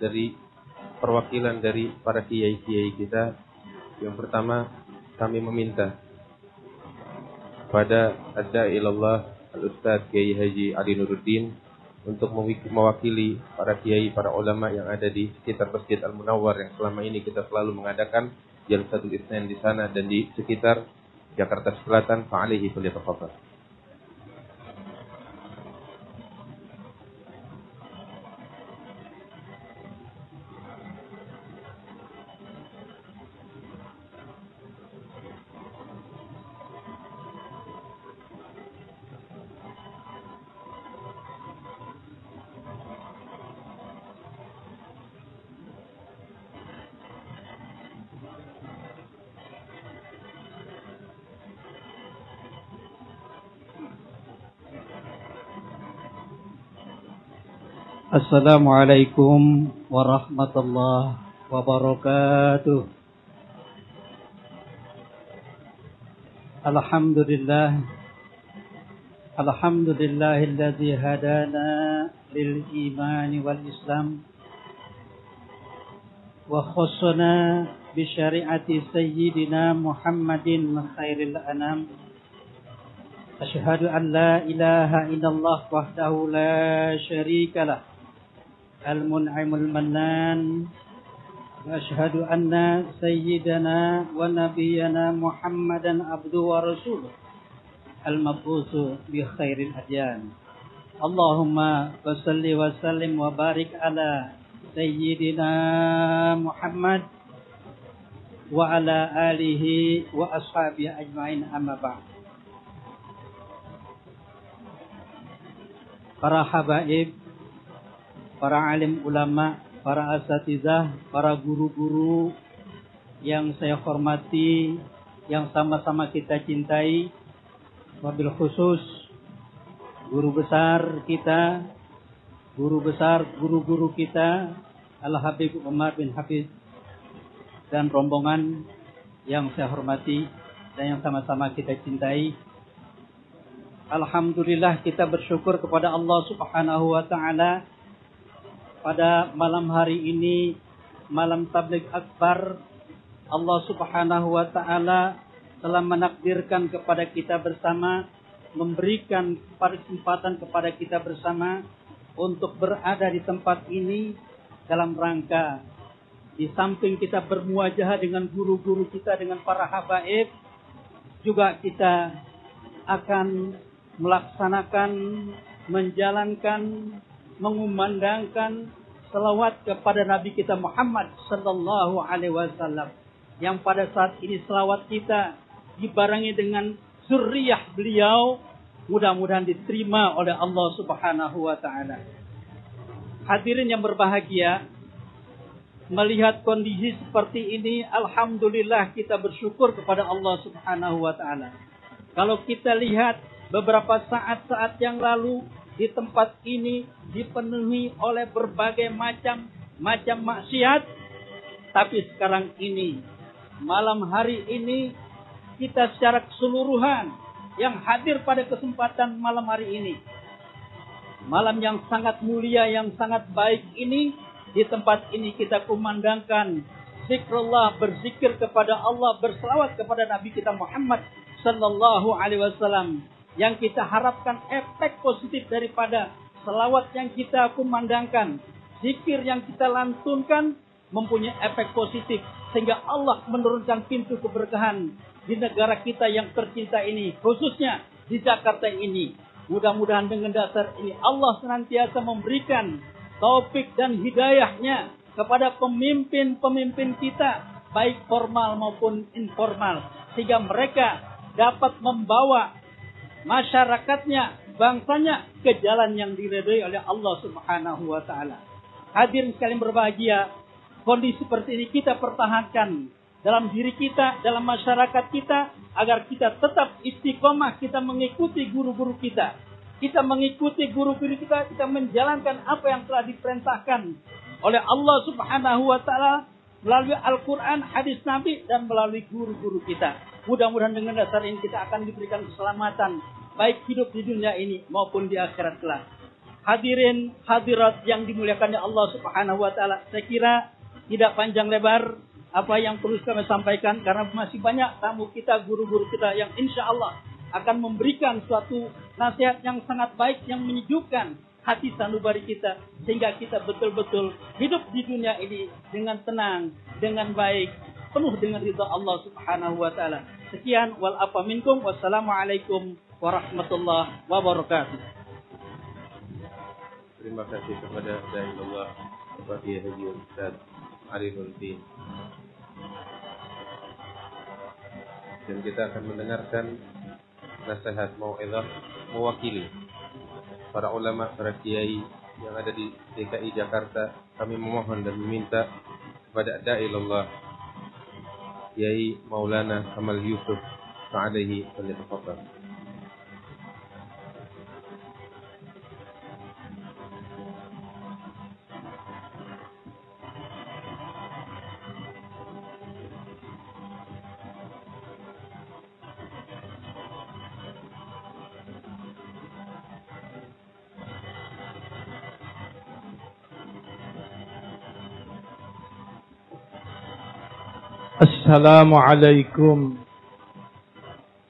dari perwakilan dari para kiai-kiai kita. Yang pertama, kami meminta pada Ad-Da'i ilallah Al-Ustadz Kiai Haji Ali Nuruddin untuk mewakili para kiai, para ulama yang ada di sekitar Masjid Al-Munawwar yang selama ini kita selalu mengadakan Jalsatul Isnin di sana dan di sekitar Jakarta Selatan. Fa'alihi falyatafadhal. Assalamualaikum warahmatullahi wabarakatuh. Alhamdulillahilladzi hadana lil imani wal islam wa khassana bi syari'ati sayyidina Muhammadin khairil anam. Asyhadu an la ilaha illallah wahdahu la syarikalah al-mun'imul mannan wa asyhadu anna sayyidana wa nabiyyana Muhammadan abduhu wa rasuluh al-mab'utsu bi khairil adyan. Allahumma shalli wa sallim wa barik ala sayyidina Muhammad wa ala alihi wa ashabihi ajmain, amma ba'd. Para habaib, para alim ulama, para asatizah, para guru-guru yang saya hormati, yang sama-sama kita cintai, wabil khusus guru besar kita, guru-guru kita, Al-Habib Umar bin Hafiz dan rombongan yang saya hormati dan yang sama-sama kita cintai. Alhamdulillah, kita bersyukur kepada Allah Subhanahu wa taala pada malam hari ini, malam tabligh akbar. Allah Subhanahu wa taala telah menakdirkan kepada kita bersama, memberikan kesempatan kepada kita bersama untuk berada di tempat ini dalam rangka di samping kita bermuajahah dengan guru-guru kita, dengan para habaib, juga kita akan melaksanakan, menjalankan, mengumandangkan selawat kepada Nabi kita Muhammad sallallahu alaihi wasallam, yang pada saat ini selawat kita dibarengi dengan zurriyah beliau, mudah-mudahan diterima oleh Allah Subhanahu wa taala. Hadirin yang berbahagia, melihat kondisi seperti ini, alhamdulillah kita bersyukur kepada Allah Subhanahu wa taala. Kalau kita lihat beberapa saat-saat yang lalu, di tempat ini dipenuhi oleh berbagai macam maksiat. Tapi sekarang ini, malam hari ini, kita secara keseluruhan yang hadir pada kesempatan malam hari ini, malam yang sangat mulia, yang sangat baik ini, di tempat ini kita kumandangkan zikrullah, berzikir kepada Allah, berselawat kepada Nabi kita Muhammad sallallahu alaihi wasallam. Yang kita harapkan efek positif daripada selawat yang kita kumandangkan, zikir yang kita lantunkan, mempunyai efek positif sehingga Allah menurunkan pintu keberkahan di negara kita yang tercinta ini, khususnya di Jakarta ini. Mudah-mudahan dengan dasar ini Allah senantiasa memberikan taufik dan hidayahnya kepada pemimpin-pemimpin kita, baik formal maupun informal, sehingga mereka dapat membawa masyarakatnya, bangsanya ke jalan yang diridhai oleh Allah Subhanahu wa taala. Hadirin sekalian berbahagia, kondisi seperti ini kita pertahankan dalam diri kita, dalam masyarakat kita, agar kita tetap istiqomah, kita mengikuti guru-guru kita. Kita mengikuti guru-guru kita, kita menjalankan apa yang telah diperintahkan oleh Allah Subhanahu wa taala melalui Al-Qur'an, hadis Nabi, dan melalui guru-guru kita. Mudah-mudahan dengan dasar ini kita akan diberikan keselamatan, baik hidup di dunia ini maupun di akhirat kelak. hadirin hadirat yang dimuliakan oleh Allah Subhanahu wa taala. Saya kira tidak panjang lebar apa yang perlu kami sampaikan karena masih banyak tamu kita, guru-guru kita yang insya Allah akan memberikan suatu nasihat yang sangat baik yang menyejukkan hati sanubari kita sehingga kita betul-betul hidup di dunia ini dengan tenang, dengan baik, penuh dengan ridha Allah Subhanahu wa taala. Sekian wal afa minkum. Wassalamualaikum warahmatullahi wabarakatuh. Terima kasih kepada Da'iullah Bapak Kiai Haji Ustaz Ali Nuruddin. Dan kita akan mendengarkan nasihat mau'izah mewakili para ulama, para kiai yang ada di DKI Jakarta. Kami memohon dan meminta kepada Da'iullah Kiai Maulana Kamal Yusuf Fa'alaihi Falyatafaddal. Assalamualaikum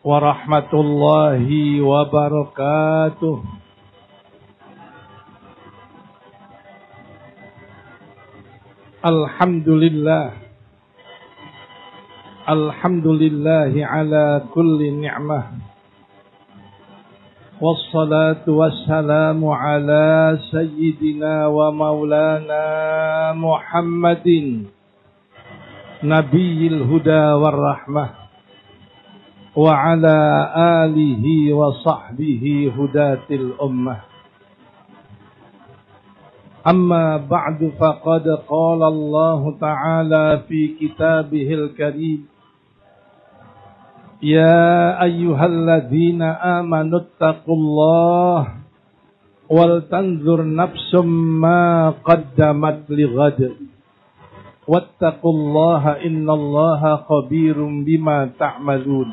warahmatullahi wabarakatuh. Alhamdulillah ala kulli ni'mah. Wassalatu wassalamu ala sayyidina wa maulana Muhammadin Nabiyil huda war rahmah wa ala alihi wa sahbihi hudatil ummah. Amma ba'du faqad qala Allah ta'ala fi kitabihil karim ya ayyuhalladzina amanu taqullaha wal tanzur nafsum ma qaddamat lighad wattaqullaha innallaha khabirum bima ta'malun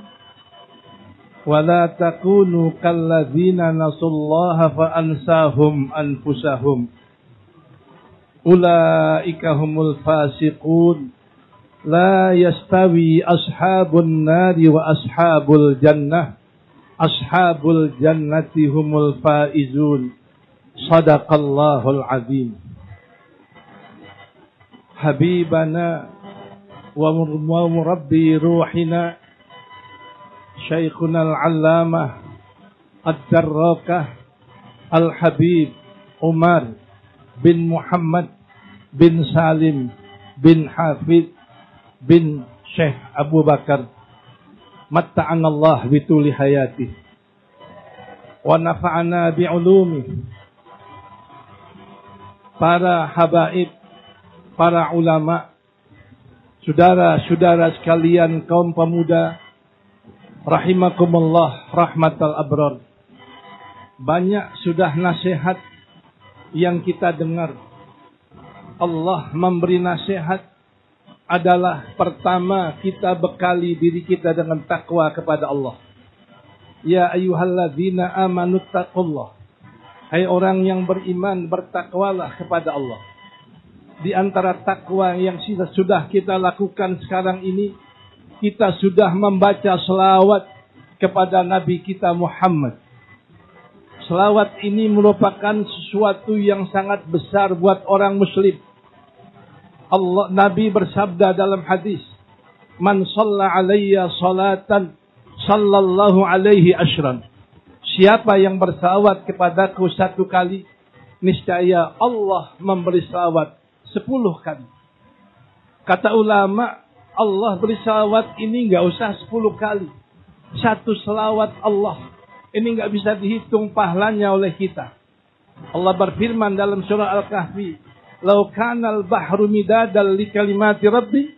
wa la takunu kalladzina nasullaha fa ansahum anfusahum ulaika humul fasiqun la yastawi ashabun nari wa ashabul jannati humul faizun. Sadaqallahul azim. Habibana wa murabbi ruhina Syekhuna al-allamah ad-darrakah al-habib Umar bin Muhammad bin Salim bin Hafid bin Syekh Abu Bakar matta'anallah bituli hayati wa nafa'ana bi'ulumi. Para habaib, para ulama, saudara-saudara sekalian kaum pemuda, rahimakumullah rahmatal abrar. Banyak sudah nasihat yang kita dengar. Allah memberi nasihat adalah pertama kita bekali diri kita dengan takwa kepada Allah. Ya ayyuhalladzina amanu taqullah. Hai orang yang beriman, bertakwalah kepada Allah. Di antara takwa yang sudah kita lakukan sekarang ini, kita sudah membaca selawat kepada Nabi kita Muhammad. Selawat ini merupakan sesuatu yang sangat besar buat orang muslim. Nabi bersabda dalam hadis, "Man shalla alayya salatan, sallallahu alaihi asyran." Siapa yang bersalawat kepadaku satu kali, niscaya Allah memberi salawat 10 kali. Kata ulama, Allah beri salawat ini enggak usah 10 kali. Satu salawat Allah ini enggak bisa dihitung pahalanya oleh kita. Allah berfirman dalam surah Al-Kahfi, "Lau kanal bahru midadal li kalimati rabbi,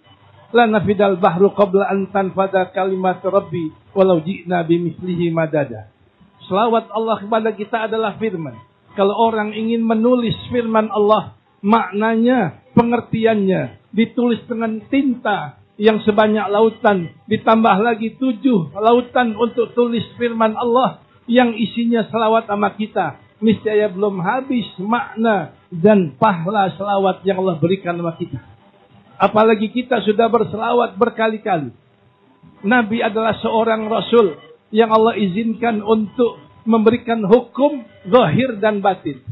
lanafidal bahru qabla an tanfada kalimatu rabbi, walau ji'na bimithlihi madada." Selawat Allah kepada kita adalah firman. Kalau orang ingin menulis firman Allah, maknanya, pengertiannya, ditulis dengan tinta yang sebanyak lautan, ditambah lagi 7 lautan untuk tulis firman Allah yang isinya selawat sama kita. niscaya belum habis makna dan pahala selawat yang Allah berikan sama kita. Apalagi kita sudah berselawat berkali-kali. Nabi adalah seorang Rasul yang Allah izinkan untuk memberikan hukum zahir dan batin.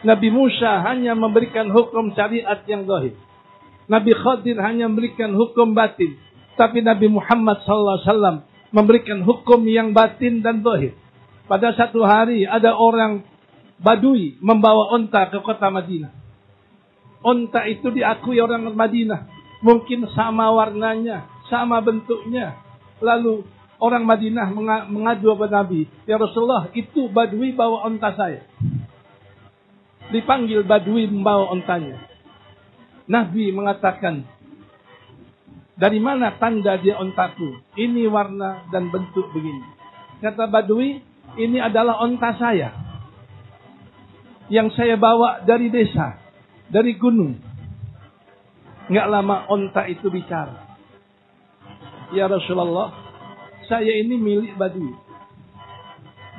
Nabi Musa hanya memberikan hukum syariat yang zahir. Nabi Khadir hanya memberikan hukum batin. Tapi Nabi Muhammad SAW memberikan hukum yang batin dan zahir. Pada satu hari ada orang Badui membawa onta ke kota Madinah. Onta itu diakui orang Madinah. Mungkin sama warnanya, sama bentuknya. Lalu orang Madinah mengadu kepada Nabi. Ya Rasulullah, itu Badui bawa onta saya. Dipanggil Badui membawa ontanya. Nabi mengatakan, dari mana tanda dia ontaku? Ini warna dan bentuk begini. Kata Badui, ini adalah onta saya. Yang saya bawa dari desa, dari gunung. Nggak lama onta itu bicara. Ya Rasulullah, saya ini milik Badui.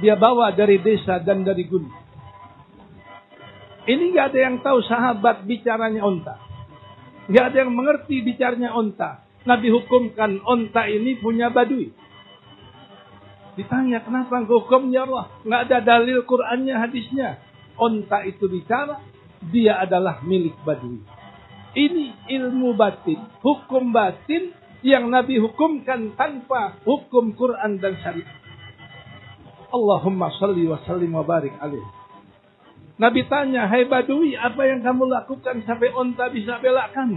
Dia bawa dari desa dan dari gunung. Ini nggak ada yang tahu sahabat bicaranya onta. Nggak ada yang mengerti bicaranya onta. Nabi hukumkan onta ini punya Badui. Ditanya, kenapa engkau hukum ya Allah? Nggak ada dalil Qur'annya, hadisnya. Onta itu bicara, dia adalah milik Badui. Ini ilmu batin, hukum batin yang Nabi hukumkan tanpa hukum Quran dan syariat. Allahumma salli wa sallim wa barik alaih. Nabi tanya, hai Badui, apa yang kamu lakukan sampai onta bisa bela kamu?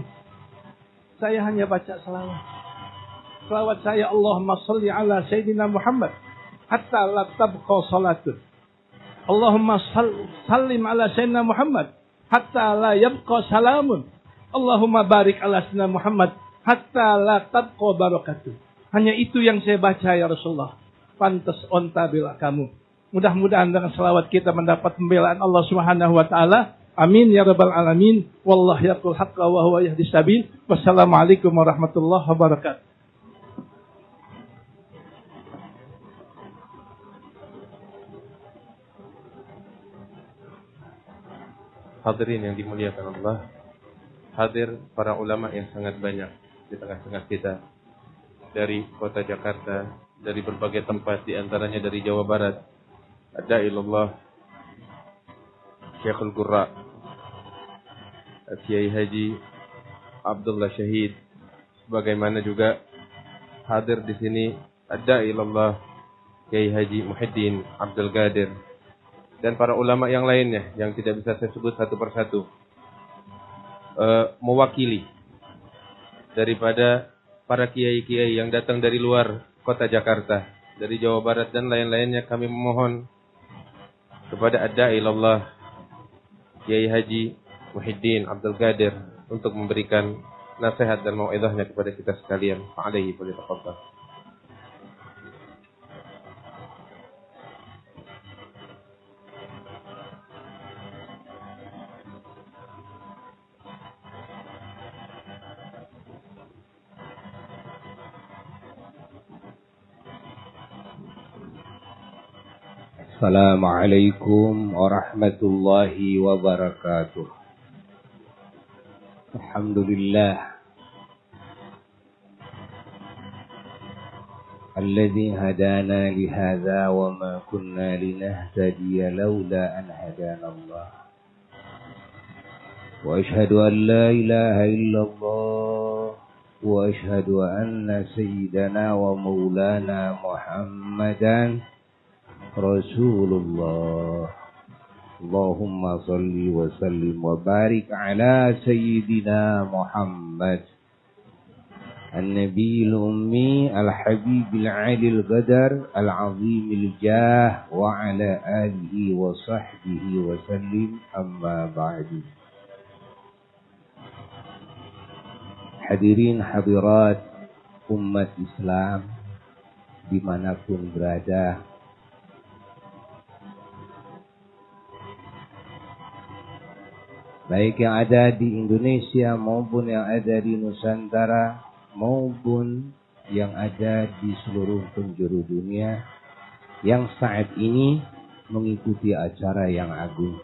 Saya hanya baca selawat. Selawat saya, Allahumma salli ala Sayyidina Muhammad hatta la tabqa salatun. Allahumma sallim ala Sayyidina Muhammad hatta la yabqa salamun. Allahumma barik ala Sayyidina Muhammad hatta la tabqa barakatuh. Hanya itu yang saya baca ya Rasulullah. Pantas onta bela kamu. Mudah-mudahan dengan selawat kita mendapat pembelaan Allah Subhanahu wa taala. Amin ya rabbal alamin. Wallahu yaqul haqqa wa huwa yahdis sabil. Wassalamualaikum warahmatullahi wabarakatuh. Hadirin yang dimuliakan Allah, hadir para ulama yang sangat banyak di tengah-tengah kita dari kota Jakarta, dari berbagai tempat, di antaranya dari Jawa Barat. Ad-Da'ilullah Syekhul Qurra Kiai Haji Abdullah Syahid, bagaimana juga hadir di sini Ad-Da'ilullah Kiai Haji Muhyiddin Abdul Qadir, dan para ulama yang lainnya yang tidak bisa saya sebut satu persatu, mewakili daripada para kiai-kiai yang datang dari luar kota Jakarta, dari Jawa Barat dan lain-lainnya. Kami memohon kepada Ad-Da'ilullah Kiai Haji Muhyiddin Abdul Qadir untuk memberikan nasihat dan mau'izahnya kepada kita sekalian. Fa'alaihi falyatafaddal. Assalamualaikum warahmatullahi wabarakatuh. Alhamdulillah alladzi hadana li hadza wa ma kunna linahtadiya laula an hadana Allah. Wa ashhadu an la ilaha illallah wa ashhadu anna sayyidana wa maulana Muhammadan Rasulullah. Allahumma salli wa sallim wa barik ala Sayyidina Muhammad An-Nabi al-Ummi al-Habib al-Ali al-Qadar al-Azim al-Jah wa ala alihi wa sahbihi wa sallim, amma ba'du. Hadirin hadirat umat Islam dimanapun berada, baik yang ada di Indonesia maupun yang ada di Nusantara maupun yang ada di seluruh penjuru dunia, yang saat ini mengikuti acara yang agung.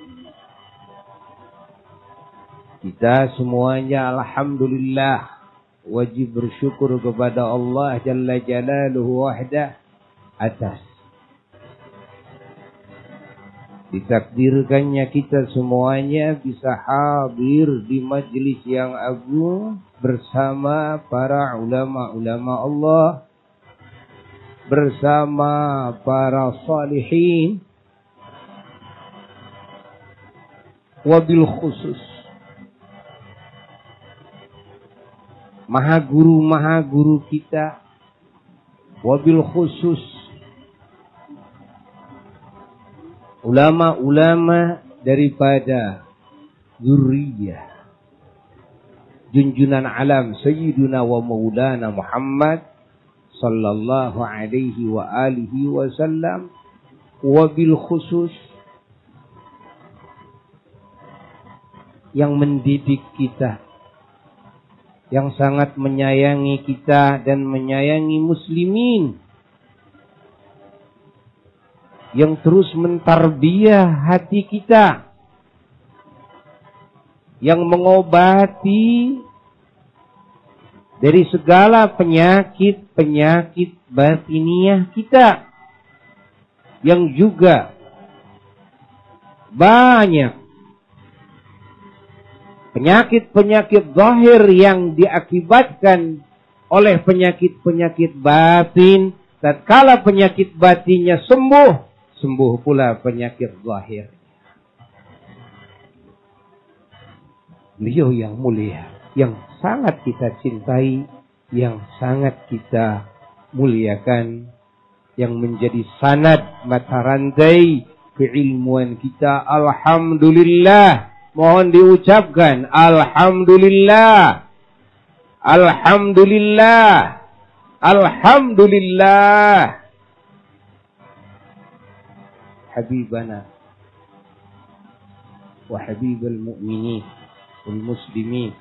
Kita semuanya alhamdulillah wajib bersyukur kepada Allah Jalla Jalaluhu wahdah atas ditakdirkannya kita semuanya bisa hadir di majlis yang agung bersama para ulama-ulama Allah, bersama para salihin, wabil khusus maha guru kita, wabil khusus ulama-ulama daripada zuriyah junjunan alam Sayyiduna wa Maulana Muhammad sallallahu alaihi wa alihi wasallam, wabil khusus yang mendidik kita, yang sangat menyayangi kita dan menyayangi muslimin, yang terus mentarbiyah hati kita, yang mengobati dari segala penyakit-penyakit batiniah kita, yang juga banyak penyakit-penyakit zahir yang diakibatkan oleh penyakit-penyakit batin. Tatkala penyakit batinnya sembuh pula penyakit zahir. Beliau yang mulia, yang sangat kita cintai, yang sangat kita muliakan, yang menjadi sanad mata rantai keilmuan kita. Alhamdulillah. Mohon diucapkan alhamdulillah. Alhamdulillah. Alhamdulillah. Habibana wa habibal mu'minin wal muslimin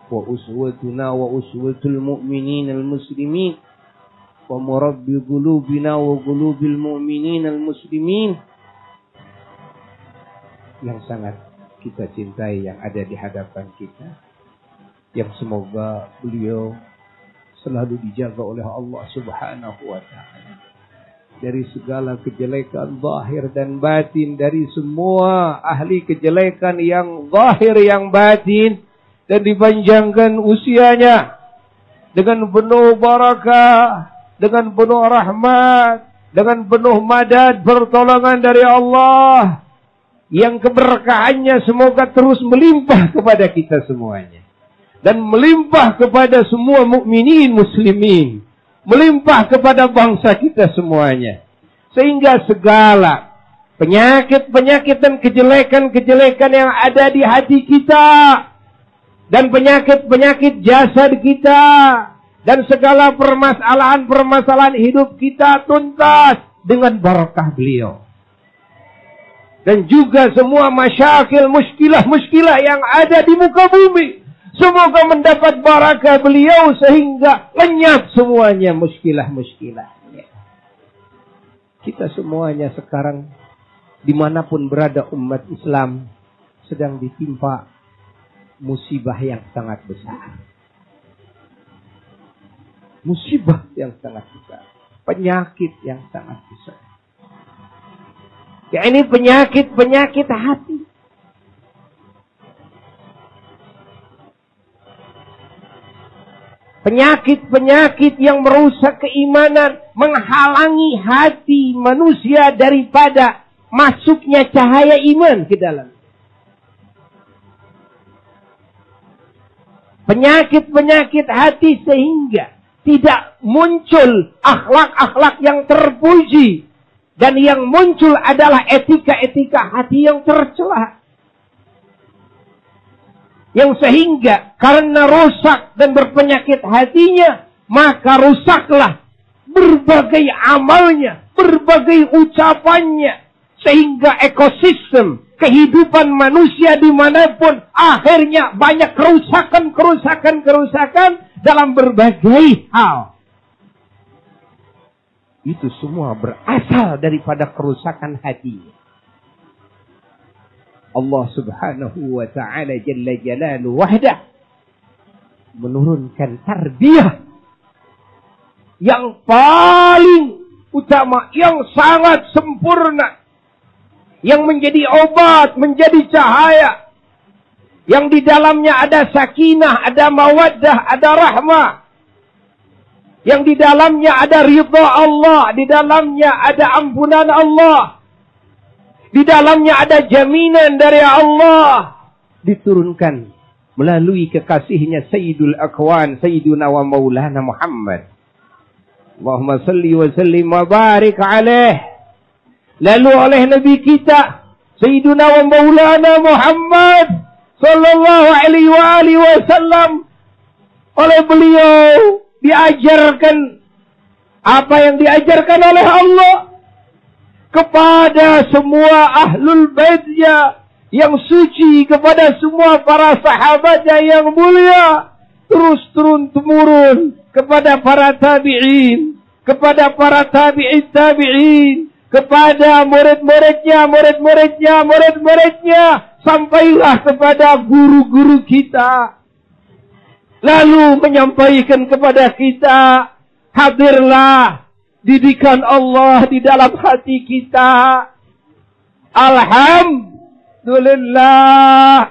wa uswatuna wa uswatul mu'minin al muslimin wa murabbi qulubina wa qulubil mu'minin al muslimin, yang sangat kita cintai, yang ada di hadapan kita, yang semoga beliau selalu dijaga oleh Allah Subhanahu wa ta'ala dari segala kejelekan zahir dan batin, dari semua ahli kejelekan yang zahir yang batin, dan dipanjangkan usianya dengan penuh barakah, dengan penuh rahmat, dengan penuh madad pertolongan dari Allah, yang keberkahannya semoga terus melimpah kepada kita semuanya, dan melimpah kepada semua mukminin muslimin, melimpah kepada bangsa kita semuanya, sehingga segala penyakit-penyakit dan kejelekan-kejelekan yang ada di hati kita, dan penyakit-penyakit jasad kita, dan segala permasalahan-permasalahan hidup kita tuntas dengan barakah beliau. Dan juga semua masyakil, muskilah-muskilah yang ada di muka bumi, semoga mendapat barakah beliau sehingga lenyap semuanya muskilah-muskilahnya. Kita semuanya sekarang dimanapun berada umat Islam sedang ditimpa musibah yang sangat besar. Musibah yang sangat besar. Penyakit yang sangat besar. Ya, ini penyakit-penyakit hati. Penyakit-penyakit yang merusak keimanan, menghalangi hati manusia daripada masuknya cahaya iman ke dalam. Penyakit-penyakit hati sehingga tidak muncul akhlak-akhlak yang terpuji. Dan yang muncul adalah etika-etika hati yang tercela. Yang sehingga karena rusak dan berpenyakit hatinya, maka rusaklah berbagai amalnya, berbagai ucapannya. Sehingga ekosistem kehidupan manusia dimanapun akhirnya banyak kerusakan dalam berbagai hal. Itu semua berasal daripada kerusakan hati. Allah subhanahu wa ta'ala jalla jalaluhu wahdah menurunkan tarbiyah yang paling utama, yang sangat sempurna, yang menjadi obat, menjadi cahaya, yang di dalamnya ada sakinah, ada mawaddah, ada rahmah, yang di dalamnya ada ridha Allah, di dalamnya ada ampunan Allah, di dalamnya ada jaminan dari Allah, diturunkan melalui kekasihnya Sayyidul Akwan, Sayyiduna wa Maulana Muhammad. Allahumma salli wa sallim wa barik alaih. Lalu oleh Nabi kita Sayyiduna wa Maulana Muhammad sallallahu alaihi wa alihi wasallam, oleh beliau diajarkan apa yang diajarkan oleh Allah kepada semua ahlul baitnya yang suci, kepada semua para sahabatnya yang mulia, terus turun-temurun kepada para tabi'in, kepada para tabi'in tabi'in, kepada murid-muridnya, sampailah kepada guru-guru kita. Lalu menyampaikan kepada kita, hadirlah didikan Allah di dalam hati kita. Alhamdulillah,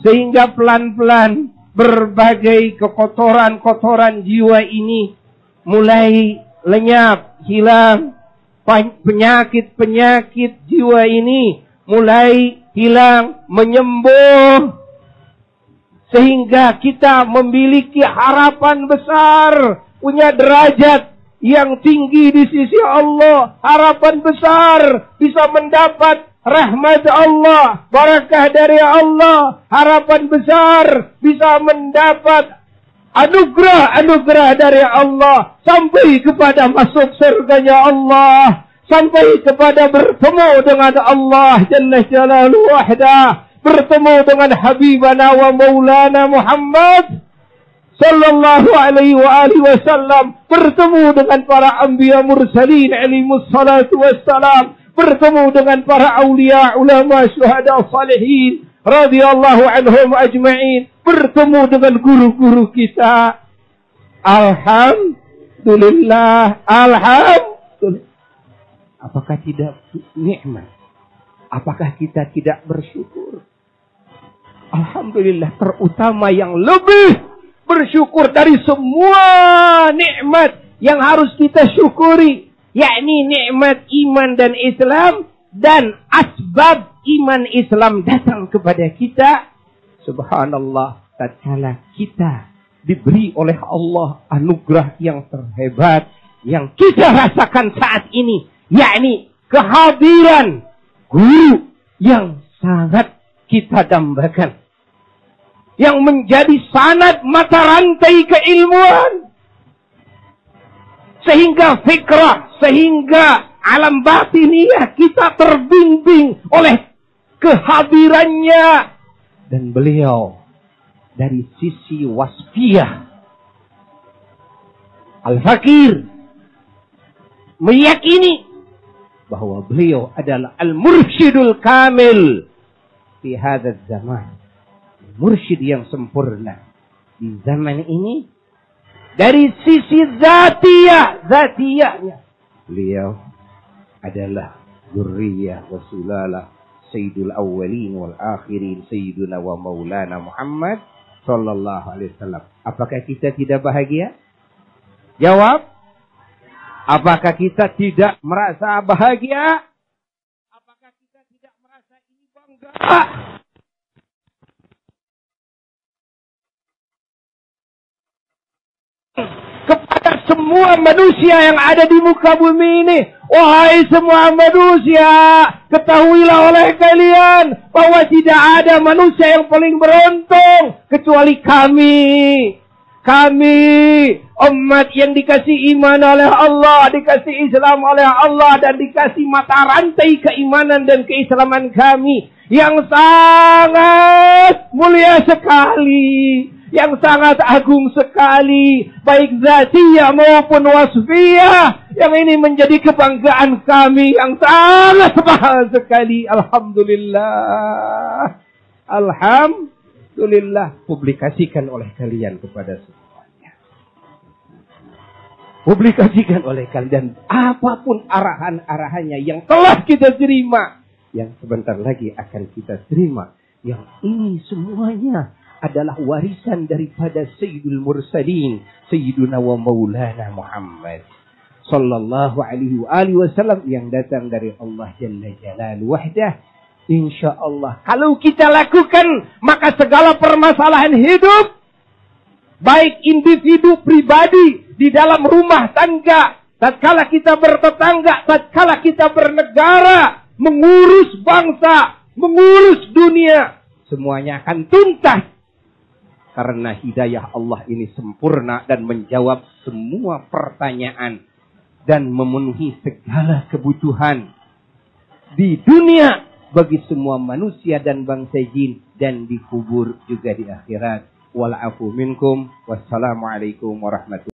sehingga pelan-pelan berbagai kekotoran-kotoran jiwa ini mulai lenyap, hilang. Penyakit-penyakit jiwa ini mulai hilang, menyembuh. Sehingga kita memiliki harapan besar, punya derajat yang tinggi di sisi Allah. Harapan besar bisa mendapat rahmat Allah, barakah dari Allah. Harapan besar bisa mendapat anugerah-anugerah dari Allah, sampai kepada masuk surganya Allah, sampai kepada bertemu dengan Allah Jalla Jalaluhu wahdah, bertemu dengan Habibana wa Maulana Muhammad sallallahu alaihi wa alihi wasallam, bertemu dengan para anbiya mursalin alaihimus salatu wassalam, bertemu dengan para aulia, ulama, syuhada, salihin radhiyallahu anhum ajma'in, bertemu dengan guru-guru kita. Alhamdulillah, alhamdulillah. Apakah tidak nikmat? Apakah kita tidak bersyukur? Alhamdulillah, terutama yang lebih bersyukur dari semua nikmat yang harus kita syukuri, yakni nikmat iman dan Islam, dan asbab iman Islam datang kepada kita. Subhanallah, tatkala kita diberi oleh Allah anugerah yang terhebat yang kita rasakan saat ini, yakni kehadiran guru yang sangat kita dambakan, yang menjadi sanad mata rantai keilmuan, sehingga fikrah, sehingga alam batiniyah kita terbimbing oleh kehadirannya. Dan beliau dari sisi wasfiyah Al-Fakir meyakini bahwa beliau adalah al-mursyidul kamil fi hadzal zaman, mursyid yang sempurna di zaman ini. Dari sisi zatiyahnya beliau adalah dzurriyyah wa sulalah Sayyidul Awwalin wal Akhirin, Sayyiduna wa Maulana Muhammad sallallahu alaihi wasallam. Apakah kita tidak bahagia? Jawab. Apakah kita tidak merasa bahagia? Apakah kita tidak merasa ini bangga? Kepada semua manusia yang ada di muka bumi ini, wahai semua manusia, ketahuilah oleh kalian bahwa tidak ada manusia yang paling beruntung kecuali kami. Kami umat yang dikasih iman oleh Allah, dikasih Islam oleh Allah, dan dikasih mata rantai keimanan dan keislaman kami yang sangat mulia sekali. yang sangat agung sekali, baik zatiyah maupun wasfiyah, yang ini menjadi kebanggaan kami yang sangat mahal sekali. Alhamdulillah. Alhamdulillah. Publikasikan oleh kalian kepada semuanya. Publikasikan oleh kalian apapun arahan-arahannya yang telah kita terima, yang sebentar lagi akan kita terima. Yang ini semuanya adalah warisan daripada Sayyidul Mursalin, Sayyiduna wa Maulana Muhammad sallallahu alaihi wasallam yang datang dari Allah Jalla Jalaluhu wahdah. Insyaallah kalau kita lakukan, maka segala permasalahan hidup, baik individu pribadi di dalam rumah tangga, tatkala kita bertetangga, tatkala kita bernegara, mengurus bangsa, mengurus dunia, semuanya akan tuntas. Karena hidayah Allah ini sempurna dan menjawab semua pertanyaan dan memenuhi segala kebutuhan di dunia bagi semua manusia dan bangsa jin, dan dikubur juga di akhirat. Wal afu minkum. Wassalamualaikum warahmatullahi wabarakatuh.